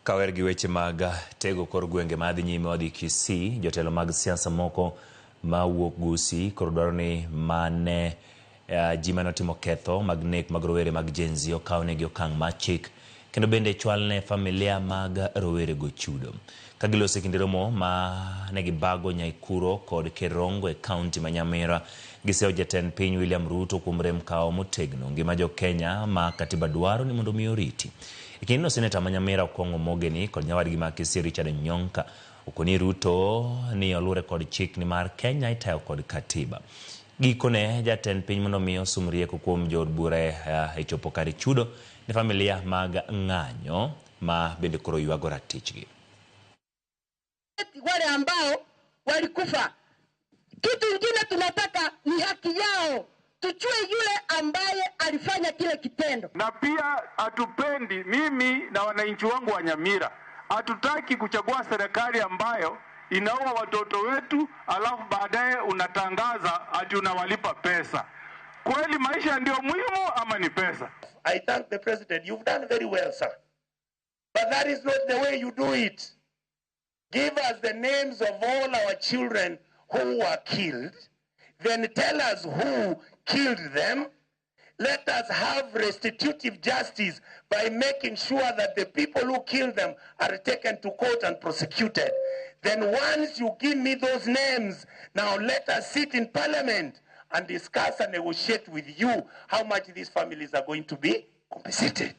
Kawer gi weche mag tego kor gwenge madhi nyime wadhi Kisii, jotelo mag siasa moko mawuok Gusii koro dwaro ni mane ji manotimo ketho mag nek mag rowere mag Gen Z okawnegi okang' mar chik kendo bende chwalne familia mag rowere go chudo. Kagilose kinde romo ma ne gibago Nyaikuro kod Kerongo e kaunti ma Nyamira, giseo jatend piny William Ruto kuom rem kawo motegno ngima jo Kenya ma katiba dwaro ni mondo mi oriti. Ikino seneta ma Nyamira Okwongo Mogeni kod nyawadgi ma Kisii Richard Nyonka okoni Ruto ni olure kod chik ni mar Kenya itayo kod katiba. Gikone jatend piny mondo mi osum rieko kuom jood bura e chopo kar chudo ni familia mag ng'anyo ma bende koro yuago ratichgi. Wale ambao walikufa, kitu kingine tunataka ni haki yao, tuchue yule ambaye alifanya kile kitendo. Na pia hatupendi, mimi na wananchi wangu wa Nyamira, hatutaki kuchagua serikali ambayo inaua watoto wetu alafu baadaye unatangaza ati unawalipa pesa. Kweli maisha ndio muhimu ama ni pesa? I thank the president. You've done very well, sir. But that is not the way you do it. Give us the names of all our children who were killed. Then tell us who killed them. Let us have restitutive justice by making sure that the people who killed them are taken to court and prosecuted. Then once you give me those names, now let us sit in parliament and discuss and negotiate with you how much these families are going to be compensated.